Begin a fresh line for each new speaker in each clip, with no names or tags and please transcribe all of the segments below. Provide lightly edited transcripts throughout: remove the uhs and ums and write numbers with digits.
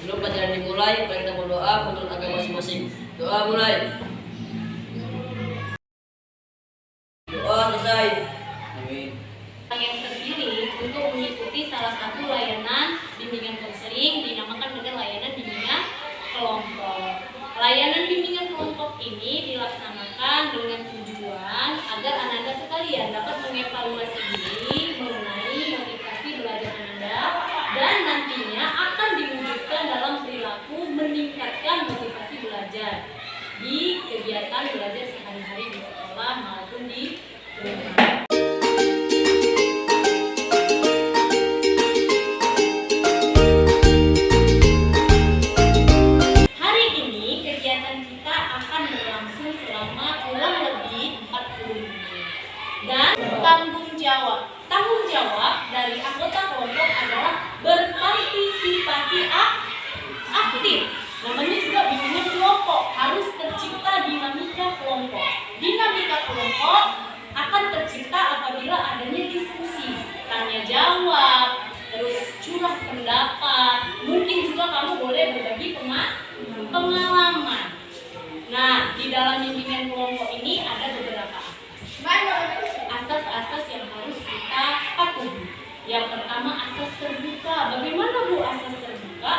Sebelum pelajaran dimulai, mari kita berdoa menurut agama masing-masing. Doa mulai. Doa selesai. Amin.
Yang terpilih untuk mengikuti salah satu layanan bimbingan konseling dinamakan dengan layanan bimbingan kelompok. Layanan bimbingan kelompok ini dilaksanakan dengan tujuan agar Ananda sekalian dapat mengevaluasi diri mengenai motivasi belajar Ananda dan nantinya akan diwujudkan dalam perilaku meningkatkan motivasi belajar di kegiatan belajar sehari-hari di sekolah maupun di rumah. Tanggung jawab dari anggota kelompok adalah berpartisipasi aktif. Namanya juga bimbingan kelompok, harus tercipta dinamika kelompok. Dinamika kelompok akan tercipta apabila adanya diskusi, tanya jawab, terus curah pendapat. Mungkin juga kamu boleh berbagi pengalaman. Nah, di dalam bimbingan kelompok ini ada beberapa asas-asas yang harus kita patuhi. Yang pertama, asas terbuka. Bagaimana Bu asas terbuka?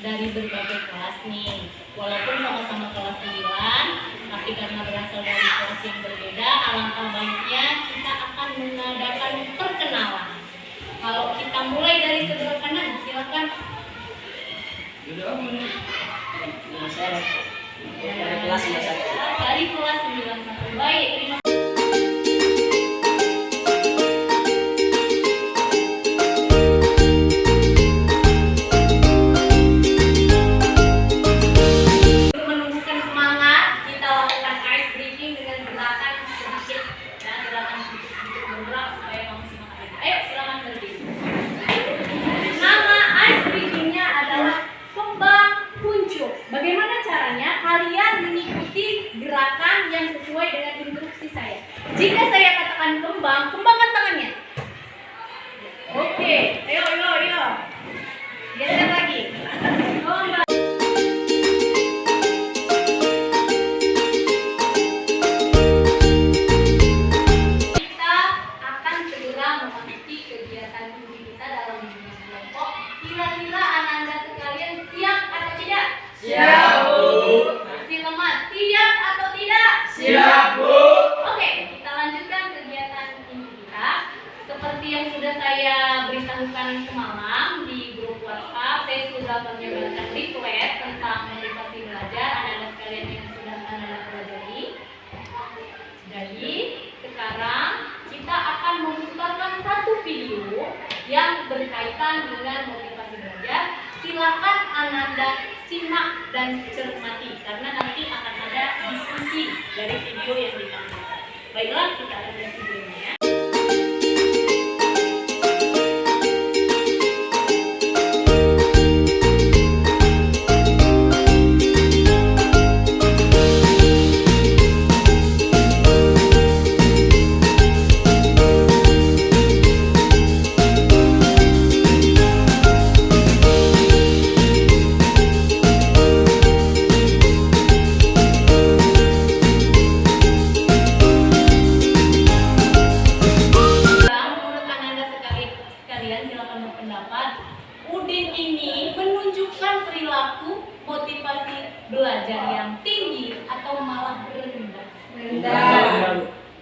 Dari berbagai kelas nih, walaupun sama-sama kelas 9, tapi karena berasal dari kelas yang berbeda, alangkah baiknya kita akan mengadakan perkenalan. Kalau kita mulai dari sebelah kanan, silakan.
Dari kelas 91.
Dari kelas 91. Baik, terima kasih. Bagaimana caranya kalian mengikuti gerakan yang sesuai dengan instruksi saya? Jika saya katakan kembang, kembangkan tangannya. Oke, ayo. Geser lagi. Kembang. Kita akan segera memasuki kegiatan kita dalam bimbingan kelompok. Kira-kira Ananda sekalian siap atau tidak?
Siap, Bu.
Masih lemas, siap atau tidak?
Siap, Bu.
Oke, kita lanjutkan kegiatan ini kita. Seperti yang sudah saya beritahukan semalam di grup WhatsApp, saya sudah menyebarkan request tentang motivasi belajar Anda sekalian yang sudah Anda pelajari. Jadi, sekarang kita akan memutarkan satu video yang berkaitan dengan motivasi belajar. Silakan Ananda simak dan cermati karena nanti akan ada diskusi dari video yang ditampilkan. Baiklah, kita akan lihat videonya ya. Udin ini menunjukkan perilaku motivasi belajar yang tinggi atau malah rendah.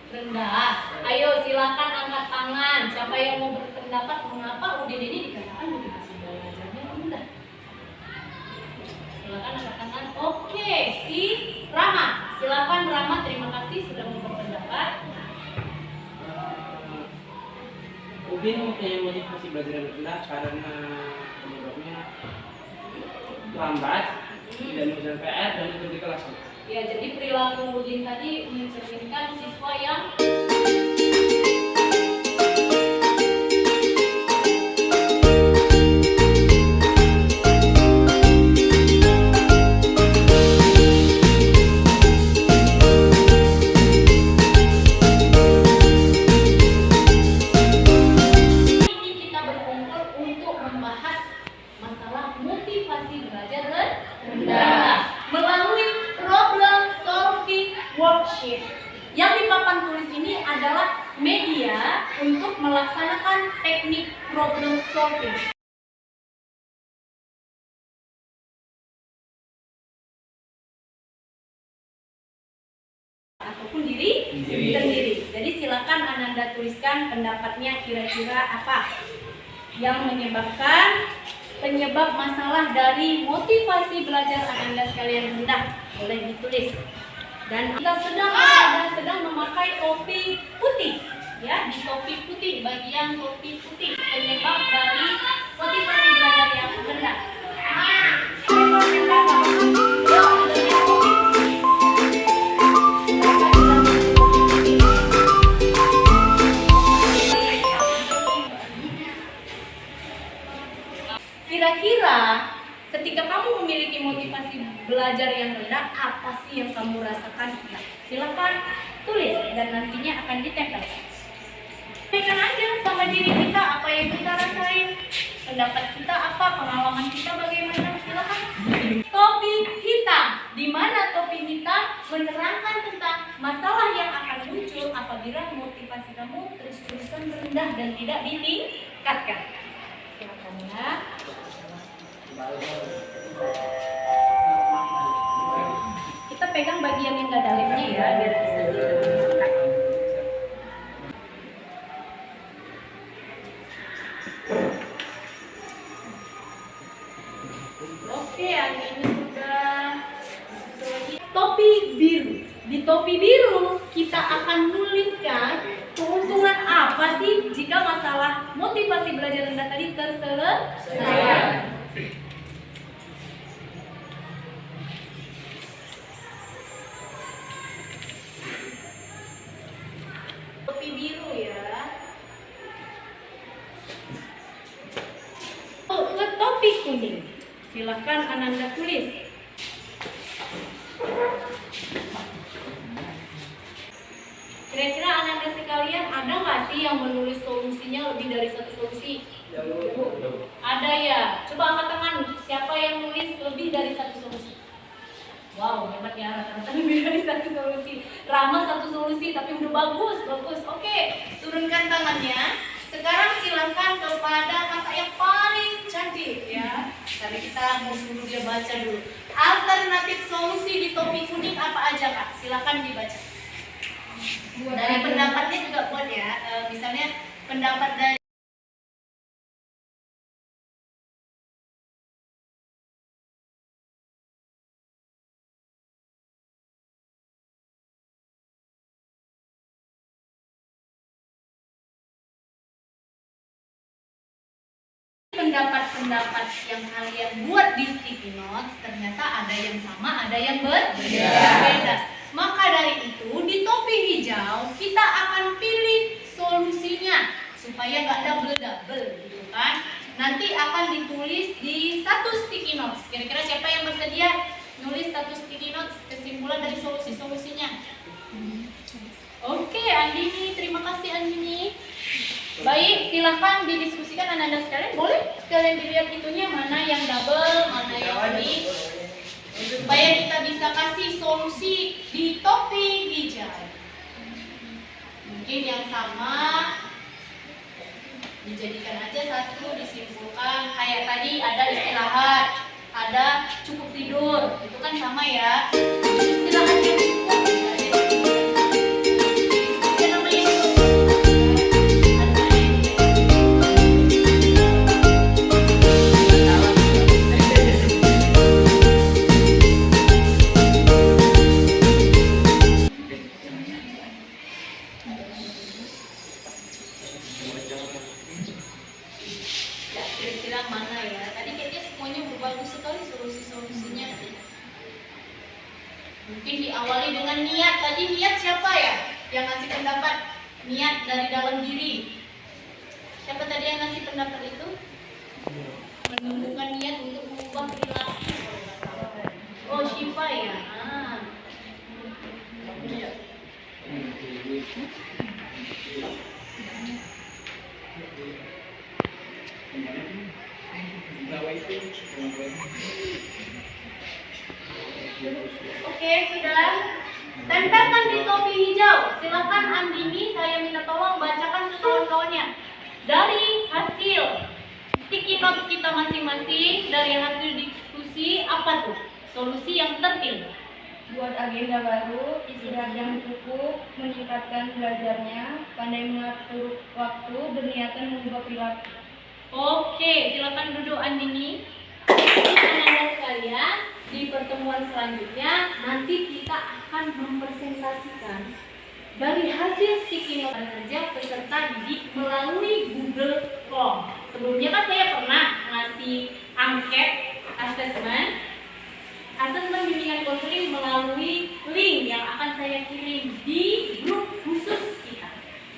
Rendah. Ayo silakan angkat tangan. Siapa yang mau berpendapat mengapa Udin ini dikatakan motivasi belajarnya rendah? Silakan angkat tangan. Oke, si Rama. Silakan Rama. Terima kasih sudah mau berpendapat.
Udin mempunyai motivasi belajar yang rendah karena penyebabnya lambat, tidak mengerjakan PR dan tidur di kelas.
Ya, jadi perilaku Udin tadi mencerminkan siswa yang motivasi belajar rendah melalui problem solving worksheet. Yang di papan tulis ini adalah media untuk melaksanakan teknik problem solving. Ataupun diri sendiri. Jadi silakan Ananda tuliskan pendapatnya kira-kira apa yang menyebabkan penyebab masalah dari motivasi belajar Ananda sekalian rendah. Boleh ditulis. Dan kita sedang memakai topi putih, ya, di topi putih, bagian topi putih penyebab dari motivasi belajar yang rendah. Kira-kira ketika kamu memiliki motivasi belajar yang rendah, apa sih yang kamu rasakan? Nah, silakan tulis dan nantinya akan ditempel. Sampaikan aja sama diri kita apa yang kita rasain, pendapat kita apa, pengalaman kita bagaimana, silakan. Topi hitam, di mana topi hitam menerangkan tentang masalah yang akan muncul apabila motivasi kamu terus-terusan rendah dan tidak ditingkatkan. Silakan ya. Kita pegang bagian yang gak dalamnya ya, biar bisa ditemukan. Oke, yang ini sudah. Topi biru. Di topi biru kita akan nuliskan keuntungan apa sih jika masalah motivasi belajar rendah tadi terselesaikan. Topi biru ya. Oh, ke topi kuning. Silakan Ananda tulis. Kira-kira Ananda sekalian ada nggak sih yang menulis solusinya lebih dari satu solusi? Ada ya. Coba angkat tangan. Siapa yang nulis lebih dari satu solusi? Wow, hebat ya, rata-rata lebih dari satu solusi. Rama satu solusi, tapi udah bagus. Oke, turunkan tangannya. Sekarang silakan kepada kakak yang paling cantik ya. Tadi kita mau suruh dia baca dulu. Alternatif solusi di topi kuning apa aja kak? Silakan dibaca. Dari pendapatnya juga buat ya. Misalnya pendapat dari pendapat-pendapat yang kalian buat di sticky notes ternyata ada yang sama, ada yang berbeda. Maka dari itu di topi hijau kita akan pilih solusinya supaya nggak double gitu kan. Nanti akan ditulis di satu sticky notes. Kira-kira siapa yang bersedia nulis satu sticky notes kesimpulan dari solusi-solusinya? Oke, Andini, terima kasih Andini. Baik, silahkan didiskusikan Ananda sekalian. Boleh sekalian dilihat itunya mana yang double, mana yang ini, supaya kita bisa kasih solusi di topi hijau. Mungkin yang sama dijadikan aja satu, disimpulkan. Kayak tadi ada istirahat, ada cukup tidur, itu kan sama ya. Istirahat yang cukup. Kira-kira mana ya? Tadi kayaknya semuanya bagus sekali solusi-solusinya. Mungkin di yang ngasih pendapat niat dari dalam diri. Siapa tadi yang ngasih pendapat itu? Menumbuhkan niat untuk mengubah perilaku. Oh, Syifa ya. Oke, sudah. Tempelkan di topi hijau. Silakan Andini, saya minta tolong bacakan ke kawan-kawannya. Dari hasil sticky notes kita masing-masing, dari hasil diskusi, apa tuh solusi yang terpilih?
Buat agenda baru, istirahat yang cukup, meningkatkan belajarnya, pandai mengatur waktu, berniatan mengubah perilaku.
Oke, silakan duduk Andini. Anak-anak sekalian, di pertemuan selanjutnya nanti kita akan mempresentasikan dari hasil sticky note kerja peserta didik melalui Google Form. Sebelumnya kan saya pernah ngasih angket asesmen bimbingan konseling melalui link yang akan saya kirim di grup khusus kita.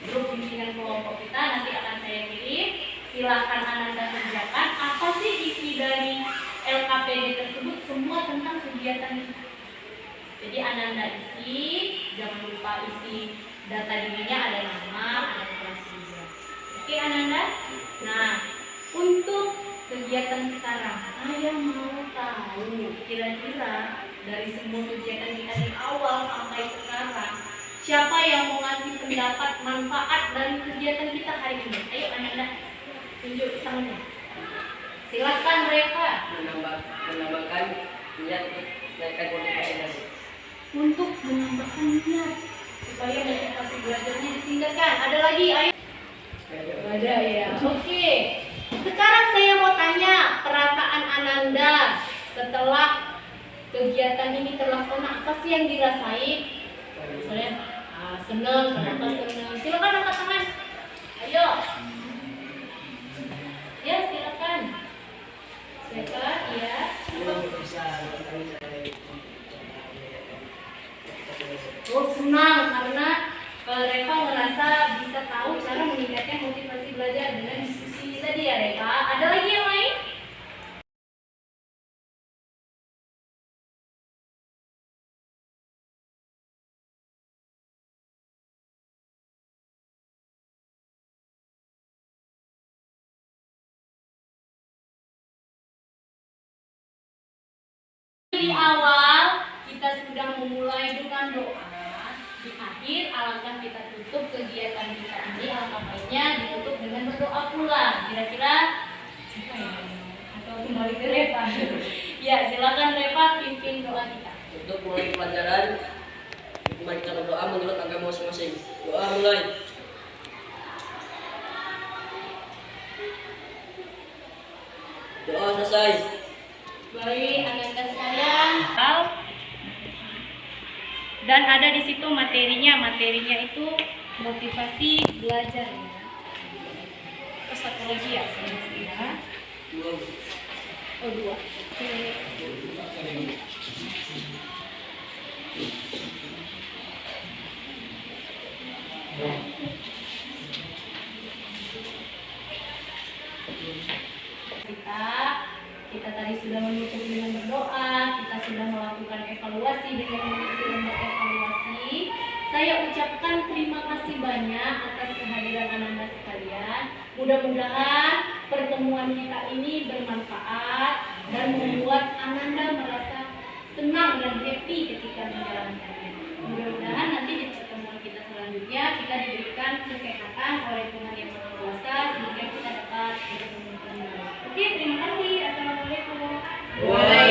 Grup bimbingan kelompok kita nanti akan saya kirim. Silakan Ananda kerjakan. Apa sih isi dari LKPD tersebut? Semua tentang kegiatan kita. Jadi Ananda isi, jangan lupa isi data dirinya, ada nama, ada kelas juga. Oke Ananda? Nah, untuk kegiatan sekarang, saya mau tahu kira-kira dari semua kegiatan kita di awal sampai sekarang, siapa yang mau ngasih pendapat manfaat dari kegiatan kita hari ini? Ayo Ananda, tunjuk tangannya. Silakan Reva.
Menambahkan niat menaikkan motivasi belajar.
Untuk menambahkan niat supaya motivasi belajarnya ditingkatkan. Ada lagi, ayo. Ada ya. Oke. Sekarang saya mau tanya perasaan Ananda setelah kegiatan ini terlaksana, apa sih yang dirasain? Misalnya senang, kenapa senang? Silakan angkat tangan. Ayo. Ya, silakan. Siapa? Ya. Oh, senang karena Reva merasa bisa tahu cara meningkatkan motivasi belajar dengan diskusi tadi ya Reva. Ada lagi yang lain? Di awal kita sudah memulai dengan doa. Di akhir alangkah kita tutup kegiatan kita ini, alangkah baiknya ditutup dengan berdoa pula. Kira-kira siapa ya? Atau kembali ke Reva? Ya, silakan Reva pimpin doa kita.
Untuk mulai pelajaran, mari kita berdoa menurut agama masing-masing. Doa mulai. Doa selesai.
Baik, anak-anak sekalian. Dan ada di situ materinya. Materinya itu motivasi belajar ya. Terus satu lagi ya, sebenarnya. Oh, dua. Kita tadi sudah menutup dengan berdoa, kita sudah melakukan evaluasi dengan mengisi lembar evaluasi. Saya ucapkan terima kasih banyak atas kehadiran Ananda sekalian. Mudah-mudahan pertemuan kita ini bermanfaat dan membuat Ananda merasa senang dan happy ketika